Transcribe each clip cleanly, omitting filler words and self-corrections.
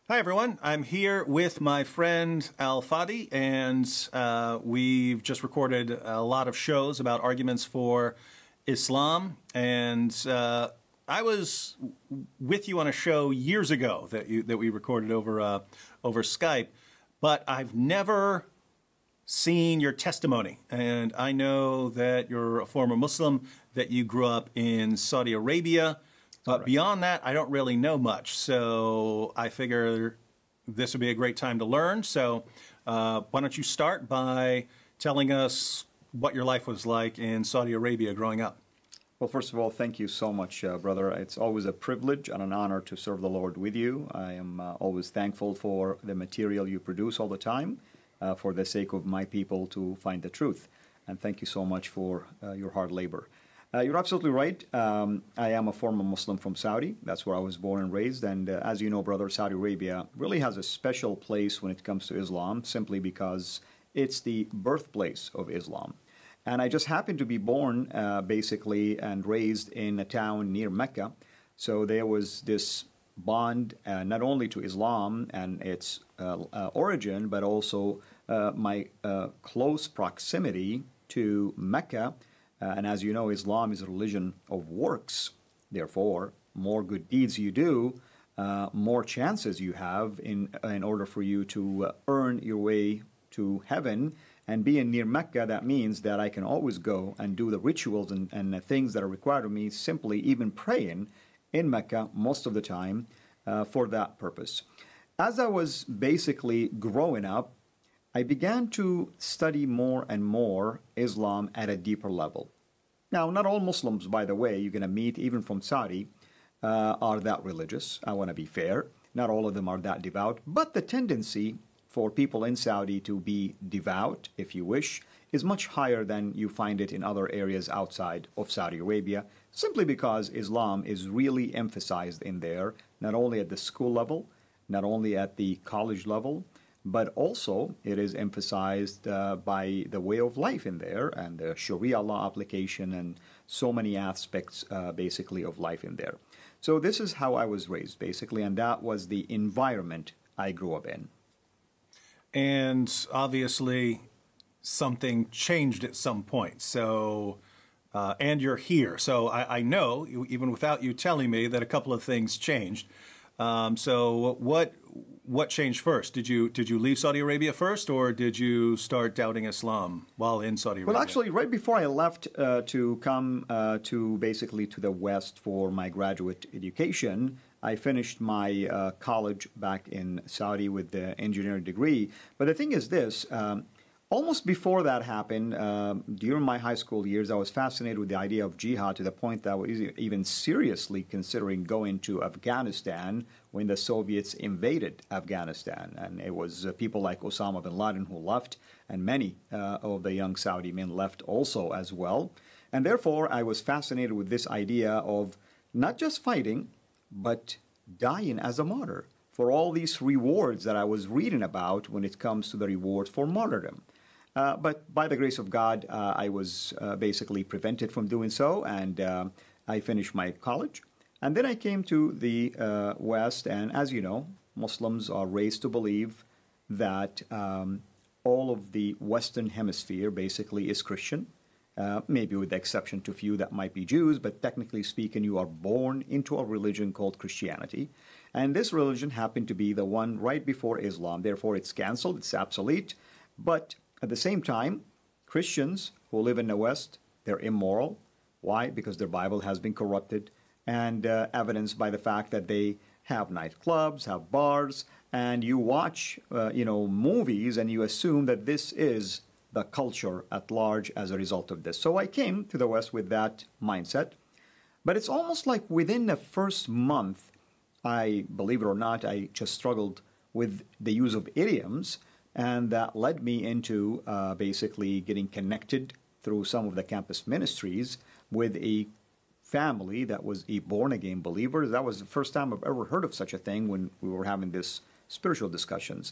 Hi, everyone. I'm here with my friend Fadi, and we've just recorded a lot of shows about arguments for Islam. And I was with you on a show years ago that we recorded over Skype, but I've never seen your testimony. And I know that you're a former Muslim, that you grew up in Saudi Arabia. But beyond that, I don't really know much. So I figure this would be a great time to learn. So why don't you start by telling us what your life was like in Saudi Arabia growing up? Well, first of all, thank you so much, brother. It's always a privilege and an honor to serve the Lord with you. I am always thankful for the material you produce all the time for the sake of my people to find the truth. And thank you so much for your hard labor. You're absolutely right. I am a former Muslim from Saudi. That's where I was born and raised. And as you know, brother, Saudi Arabia really has a special place when it comes to Islam, simply because it's the birthplace of Islam. And I just happened to be born, basically, and raised in a town near Mecca. So there was this bond not only to Islam and its origin, but also my close proximity to Mecca. And as you know, Islam is a religion of works. Therefore, more good deeds you do, more chances you have in order for you to earn your way to heaven. And being near Mecca, that means that I can always go and do the rituals and the things that are required of me, simply even praying in Mecca most of the time for that purpose. As I was basically growing up, I began to study more and more Islam at a deeper level. Now, not all Muslims, by the way, you're going to meet, even from Saudi, are that religious. I want to be fair. Not all of them are that devout. But the tendency for people in Saudi to be devout, if you wish, is much higher than you find it in other areas outside of Saudi Arabia, simply because Islam is really emphasized in there, not only at the school level, not only at the college level, but also it is emphasized by the way of life in there and the Sharia law application and so many aspects basically of life in there. So this is how I was raised basically, and that was the environment I grew up in. And obviously something changed at some point. So, and you're here. So I know, even without you telling me, that a couple of things changed. So what changed first? Did you leave Saudi Arabia first, or did you start doubting Islam while in Saudi Arabia? Well, actually, right before I left to come to the West for my graduate education, I finished my college back in Saudi with the engineering degree. But the thing is this. Almost before that happened, during my high school years, I was fascinated with the idea of jihad to the point that I was even seriously considering going to Afghanistan when the Soviets invaded Afghanistan. And it was people like Osama bin Laden who left, and many of the young Saudi men left also as well. And therefore, I was fascinated with this idea of not just fighting, but dying as a martyr for all these rewards that I was reading about when it comes to the rewards for martyrdom. But by the grace of God, I was basically prevented from doing so, and I finished my college. And then I came to the West, and as you know, Muslims are raised to believe that all of the Western Hemisphere basically is Christian, maybe with the exception to a few that might be Jews, but technically speaking, you are born into a religion called Christianity. And this religion happened to be the one right before Islam. Therefore, it's canceled, it's obsolete. But at the same time, Christians who live in the West, they're immoral. Why? Because their Bible has been corrupted, and evidenced by the fact that they have nightclubs, have bars, and you watch movies and you assume that this is the culture at large as a result of this. So I came to the West with that mindset. But it's almost like within the first month, believe it or not, I just struggled with the use of idioms, and that led me into basically getting connected through some of the campus ministries with a family that was a born-again believer. That was the first time I've ever heard of such a thing when we were having this spiritual discussions.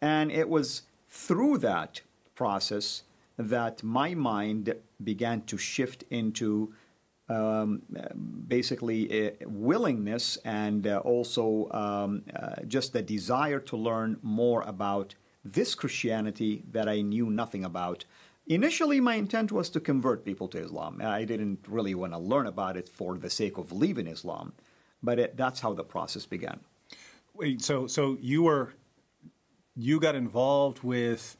And it was through that process that my mind began to shift into basically willingness and also just the desire to learn more about this Christianity that I knew nothing about. Initially, my intent was to convert people to Islam. I didn't really want to learn about it for the sake of leaving Islam, but that's how the process began. Wait, so you got involved with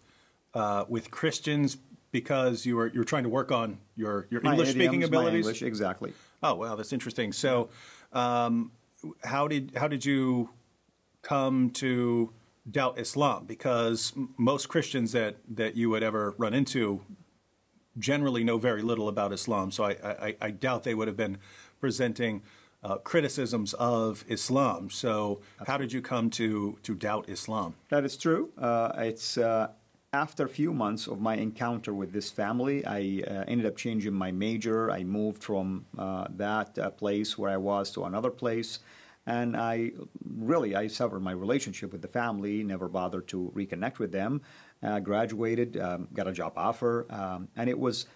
Christians because you were trying to work on your English speaking abilities? My English, exactly. Oh, wow, that's interesting. So, how did you come to doubt Islam? Because most Christians that you would ever run into generally know very little about Islam. So I doubt they would have been presenting criticisms of Islam. So how did you come to doubt Islam? That is true. It's after a few months of my encounter with this family, I ended up changing my major. I moved from that place where I was to another place. And I severed my relationship with the family, never bothered to reconnect with them. Graduated, got a job offer. And it was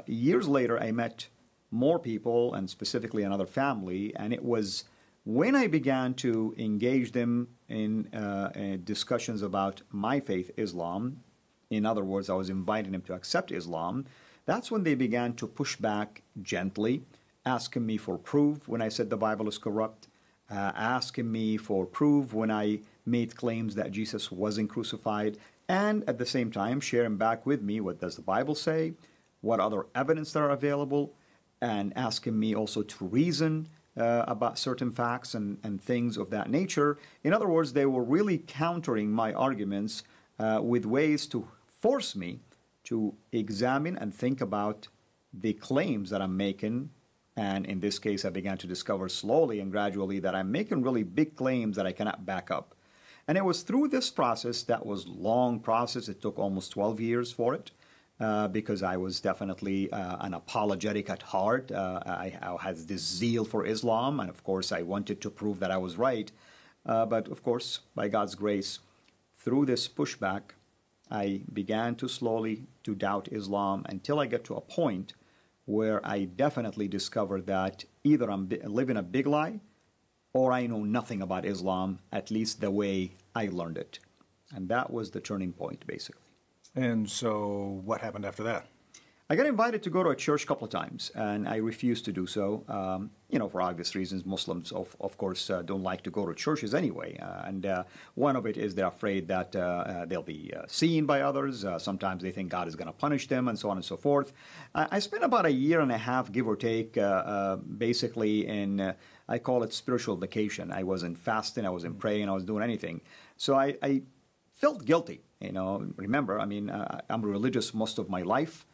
years later I met more people, and specifically another family. And it was when I began to engage them in discussions about my faith, Islam. In other words, I was inviting them to accept Islam. That's when they began to push back gently, asking me for proof when I said the Bible is corrupt. Asking me for proof when I made claims that Jesus wasn't crucified, and at the same time sharing back with me what does the Bible say, what other evidence there are available, and asking me also to reason about certain facts and things of that nature. In other words, they were really countering my arguments with ways to force me to examine and think about the claims that I'm making. And in this case, I began to discover slowly and gradually that I'm making really big claims that I cannot back up. And it was through this process, that was a long process. It took almost 12 years for it because I was definitely an apologetic at heart. I had this zeal for Islam. And of course, I wanted to prove that I was right. But of course, by God's grace, through this pushback, I began to slowly to doubt Islam until I got to a point where I definitely discovered that either I'm living a big lie or I know nothing about Islam, at least the way I learned it. And that was the turning point, basically. And so what happened after that? I got invited to go to a church a couple of times, and I refused to do so. For obvious reasons, Muslims, of course, don't like to go to churches anyway. One of it is they're afraid that they'll be seen by others. Sometimes they think God is going to punish them, and so on and so forth. I spent about a year and a half, give or take, basically in, I call it spiritual vacation. I wasn't fasting, I wasn't praying, I wasn't doing anything. So I felt guilty. Remember, I'm religious most of my life.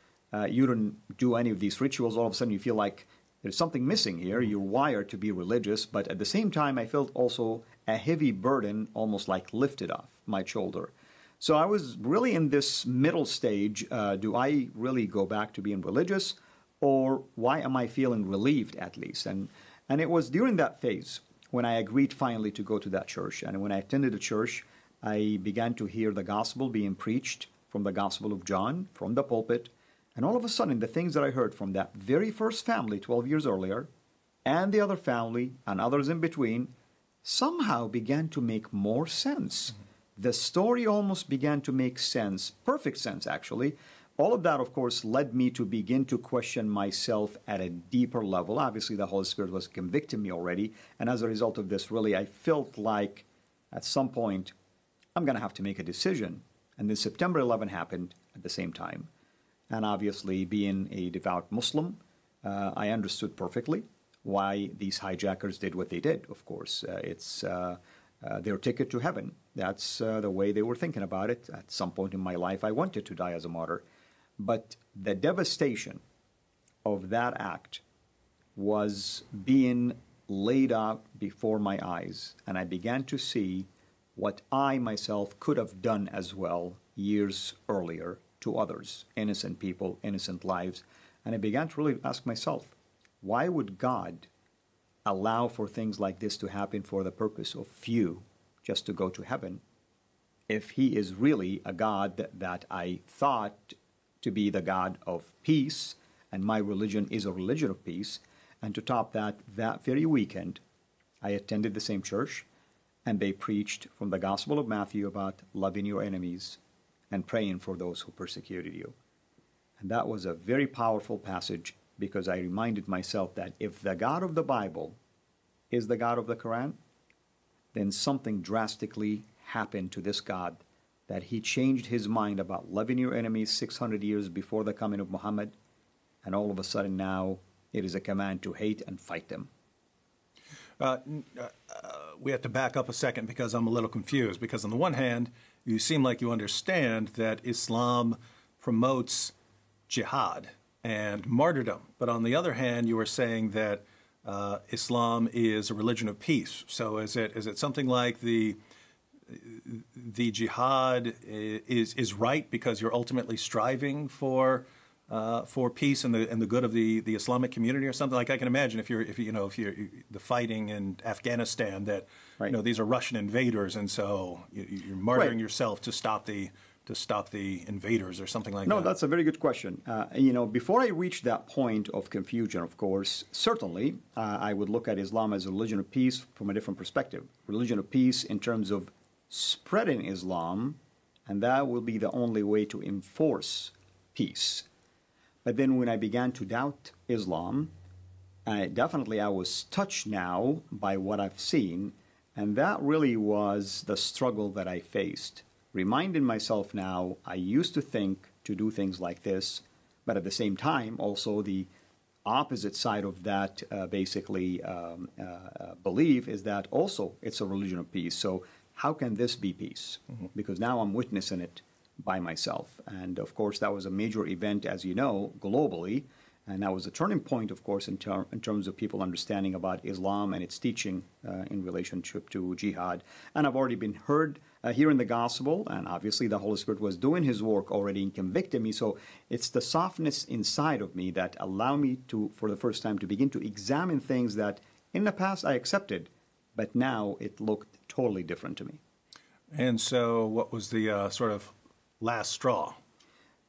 You don't do any of these rituals, all of a sudden you feel like there's something missing here. You're wired to be religious, but at the same time, I felt also a heavy burden almost like lifted off my shoulder. So I was really in this middle stage. Do I really go back to being religious, or why am I feeling relieved at least? And it was during that phase when I agreed finally to go to that church. And when I attended the church, I began to hear the gospel being preached from the Gospel of John, from the pulpit. And all of a sudden, the things that I heard from that very first family 12 years earlier, and the other family, and others in between, somehow began to make more sense. Mm-hmm. The story almost began to make sense, perfect sense, actually. All of that, of course, led me to begin to question myself at a deeper level. Obviously, the Holy Spirit was convicting me already. And as a result of this, really, I felt like at some point, I'm going to have to make a decision. And then September 11 happened at the same time. And obviously, being a devout Muslim, I understood perfectly why these hijackers did what they did, of course. It's their ticket to heaven. That's the way they were thinking about it. At some point in my life, I wanted to die as a martyr. But the devastation of that act was being laid out before my eyes. And I began to see what I myself could have done as well years earlier to others, innocent people, innocent lives. And I began to really ask myself, why would God allow for things like this to happen for the purpose of few just to go to heaven, if he is really a God that I thought to be the God of peace, and my religion is a religion of peace? And to top that, that very weekend, I attended the same church, and they preached from the Gospel of Matthew about loving your enemies and praying for those who persecuted you. And that was a very powerful passage, because I reminded myself that if the God of the Bible is the God of the Quran, then something drastically happened to this God, that he changed his mind about loving your enemies 600 years before the coming of Muhammad, and all of a sudden now it is a command to hate and fight them. We have to back up a second, because I'm a little confused. Because on the one hand, you seem like you understand that Islam promotes jihad and martyrdom. But on the other hand, you were saying that Islam is a religion of peace. So is it something like the jihad is right because you're ultimately striving for peace and the good of the Islamic community, or something? Like, I can imagine if you're the fighting in Afghanistan, that right. These are Russian invaders, and so you're martyring yourself to stop the invaders, or something like that. No, that's a very good question. Before I reach that point of confusion, of course, certainly I would look at Islam as a religion of peace from a different perspective. Religion of peace in terms of spreading Islam, and that will be the only way to enforce peace. But then when I began to doubt Islam, I was touched now by what I've seen, and that really was the struggle that I faced. Reminding myself now, I used to think to do things like this, but at the same time, also the opposite side of that belief is that also it's a religion of peace. So how can this be peace? Mm-hmm. Because now I'm witnessing it by myself. And of course, that was a major event, as you know, globally. And that was a turning point, of course, in terms of people understanding about Islam and its teaching in relationship to jihad. And I've already been heard here in the gospel, and obviously the Holy Spirit was doing his work already and convicting me. So it's the softness inside of me that allowed me to, for the first time, to begin to examine things that in the past I accepted, but now it looked totally different to me. And so what was the sort of last straw?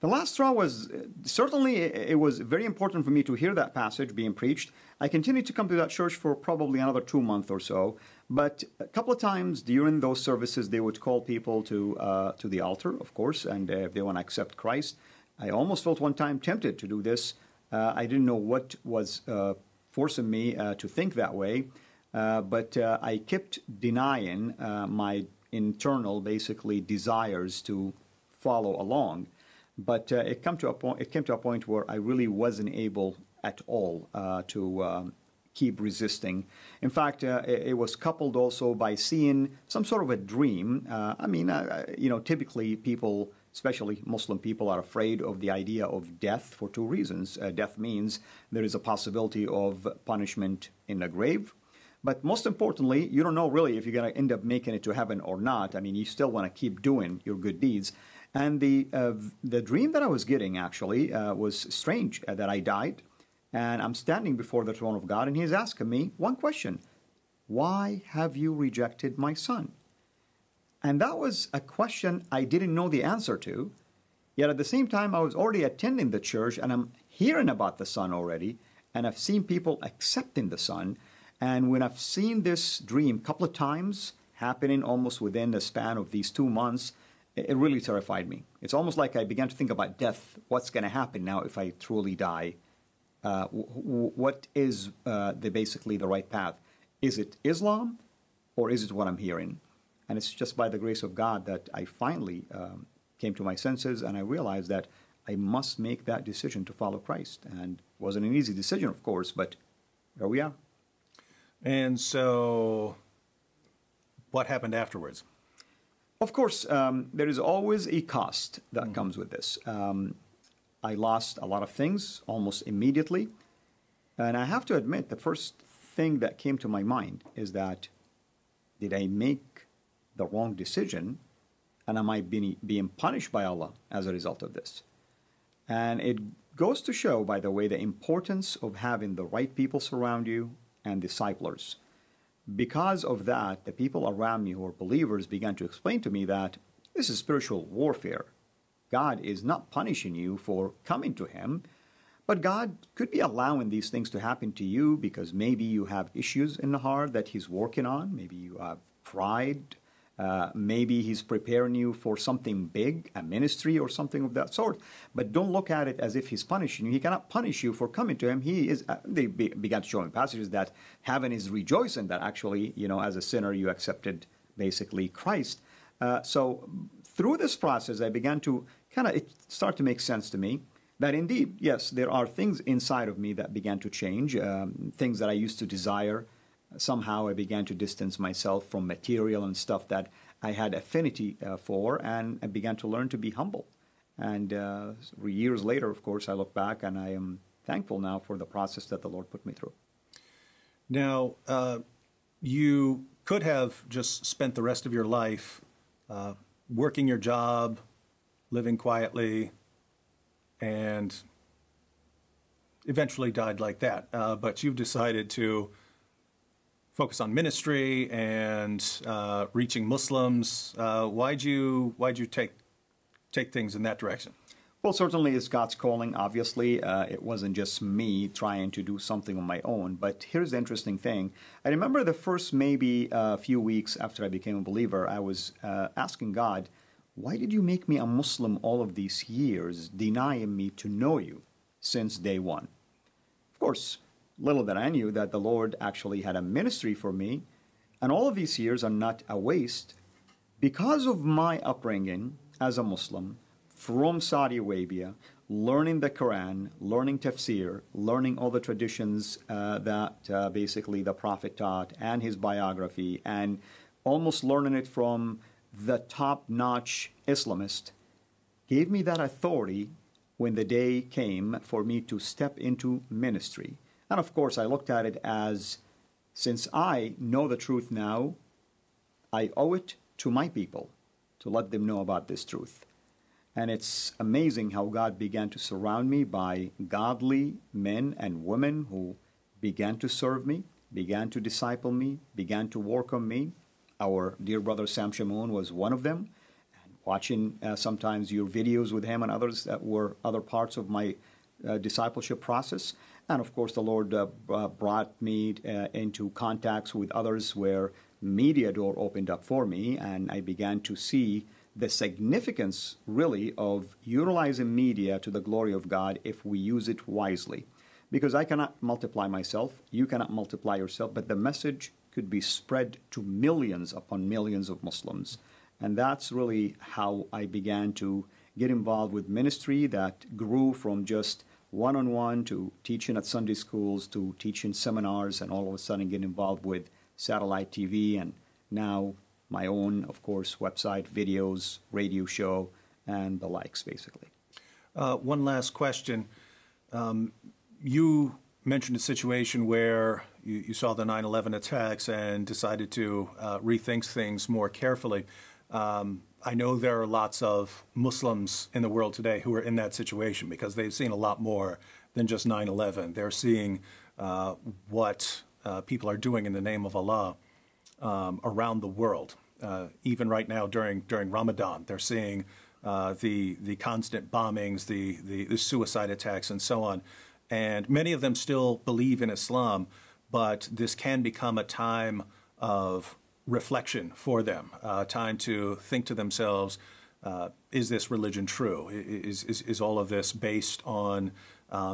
The last straw was, certainly it was very important for me to hear that passage being preached. I continued to come to that church for probably another 2 months or so, but a couple of times during those services, they would call people to the altar, of course, and if they want to accept Christ. I almost felt one time tempted to do this. I didn't know what was forcing me to think that way, but I kept denying my internal, basically, desires to follow along. But it came to a point where I really wasn't able at all to keep resisting. In fact, it was coupled also by seeing some sort of a dream. Typically people, especially Muslim people, are afraid of the idea of death for two reasons. Death means there is a possibility of punishment in the grave. But most importantly, you don't know really if you're going to end up making it to heaven or not. I mean, you still want to keep doing your good deeds. And the dream that I was getting, actually, was strange, that I died, and I'm standing before the throne of God, and he's asking me one question: why have you rejected my son? And that was a question I didn't know the answer to, yet at the same time, I was already attending the church, and I'm hearing about the son already, and I've seen people accepting the son. And when I've seen this dream a couple of times, happening almost within the span of these 2 months, it really terrified me. It's almost like I began to think about death. What's going to happen now if I truly die? What is basically the right path? Is it Islam, or is it what I'm hearing? And it's just by the grace of God that I finally came to my senses, and I realized that I must make that decision to follow Christ. And it wasn't an easy decision, of course, but here we are. And so what happened afterwards? Of course, there is always a cost that comes with this. I lost a lot of things almost immediately. And I have to admit, the first thing that came to my mind is that, did I make the wrong decision? And am I being punished by Allah as a result of this? And it goes to show, by the way, the importance of having the right people surround you and disciplers. Because of that, the people around me who are believers began to explain to me that this is spiritual warfare. God is not punishing you for coming to him, But God could be allowing these things to happen to you because maybe you have issues in the heart that He's working on. Maybe you have pride. Maybe He's preparing you for something big, a ministry or something of that sort. But don't look at it as if He's punishing you. He cannot punish you for coming to Him. They began to show in passages that heaven is rejoicing that actually, as a sinner, you accepted basically Christ. So through this process, I began to it started to make sense to me that indeed, yes, there are things inside of me that began to change, things that I used to desire. Somehow I began to distance myself from material and stuff that I had affinity for, and I began to learn to be humble. And years later, of course, I look back and I am thankful now for the process that the Lord put me through. Now, you could have just spent the rest of your life working your job, living quietly, and eventually died like that. But you've decided to focus on ministry and reaching Muslims. Why'd you take things in that direction? Well, certainly it's God's calling, obviously. It wasn't just me trying to do something on my own. But here's the interesting thing. I remember the first maybe a few weeks after I became a believer, I was asking God, why did you make me a Muslim all of these years, denying me to know you since day one? Of course, little that I knew that the Lord actually had a ministry for me, and all of these years are not a waste. Because of my upbringing as a Muslim from Saudi Arabia, learning the Quran, learning tafsir, learning all the traditions that basically the Prophet taught and his biography, and almost learning it from the top-notch Islamist, gave me that authority when the day came for me to step into ministry. And of course, I looked at it as, since I know the truth now, I owe it to my people to let them know about this truth. And it's amazing how God began to surround me by godly men and women who began to serve me, began to disciple me, began to work on me. Our dear brother Sam Shamoun was one of them. And watching sometimes your videos with him and others that were other parts of my discipleship process. And of course, the Lord brought me into contacts with others where media door opened up for me, and I began to see the significance, really, of utilizing media to the glory of God if we use it wisely. Because I cannot multiply myself, you cannot multiply yourself, but the message could be spread to millions upon millions of Muslims. And that's really how I began to get involved with ministry that grew from just one-on-one to teaching at Sunday schools to teaching seminars, and all of a sudden get involved with satellite TV, and now my own, of course, website, videos, radio show, and the likes, basically. One last question. You mentioned a situation where you saw the 9/11 attacks and decided to rethink things more carefully. I know there are lots of Muslims in the world today who are in that situation because they've seen a lot more than just 9/11. They're seeing what people are doing in the name of Allah around the world. Even right now during Ramadan, they're seeing the constant bombings, the suicide attacks, and so on. And many of them still believe in Islam, but this can become a time of reflection for them, time to think to themselves, is this religion true? Is all of this based on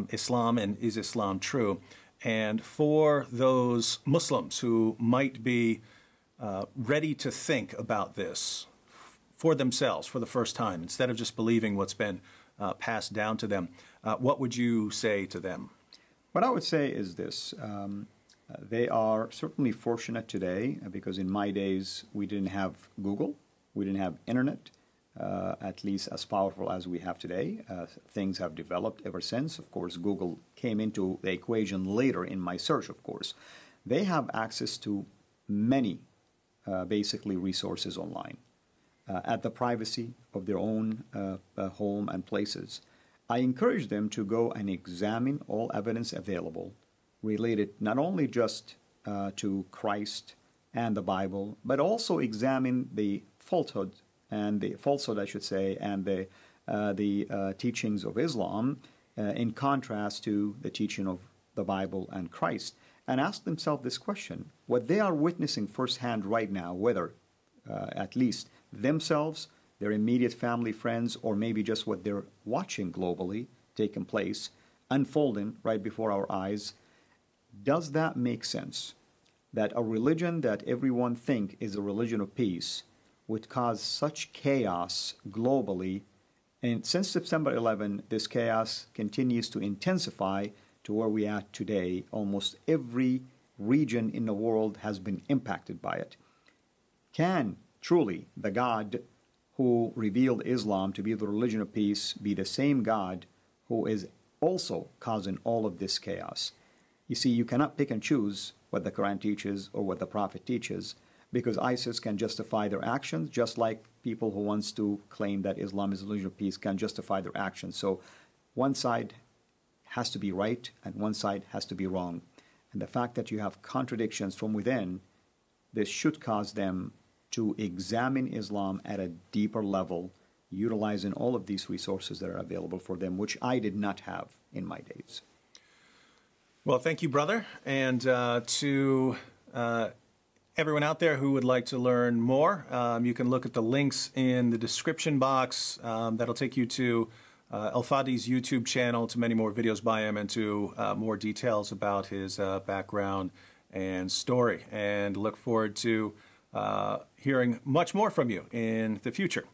Islam, and is Islam true? And for those Muslims who might be ready to think about this for themselves for the first time, instead of just believing what's been passed down to them, what would you say to them? What I would say is this. They are certainly fortunate today because in my days we didn't have Google, we didn't have internet, at least as powerful as we have today. Things have developed ever since. Of course, Google came into the equation later in my search, of course. They have access to many, basically, resources online at the privacy of their own home and places. I encourage them to go and examine all evidence available related not only just to Christ and the Bible, but also examine the falsehood, I should say, and the teachings of Islam, in contrast to the teaching of the Bible and Christ, and ask themselves this question: what they are witnessing firsthand right now, whether at least themselves, their immediate family, friends, or maybe just what they're watching globally taking place, unfolding right before our eyes, does that make sense? That a religion that everyone think is a religion of peace would cause such chaos globally, and since September 11, this chaos continues to intensify to where we are today. Almost every region in the world has been impacted by it. Can truly the God who revealed Islam to be the religion of peace be the same God who is also causing all of this chaos? You see, you cannot pick and choose what the Quran teaches or what the Prophet teaches, because ISIS can justify their actions just like people who wants to claim that Islam is a religion of peace can justify their actions. So one side has to be right and one side has to be wrong. And the fact that you have contradictions from within, this should cause them to examine Islam at a deeper level, utilizing all of these resources that are available for them, which I did not have in my days. Well, thank you, brother. And to everyone out there who would like to learn more, you can look at the links in the description box. That'll take you to Fadi's YouTube channel, to many more videos by him, and to more details about his background and story. And look forward to hearing much more from you in the future.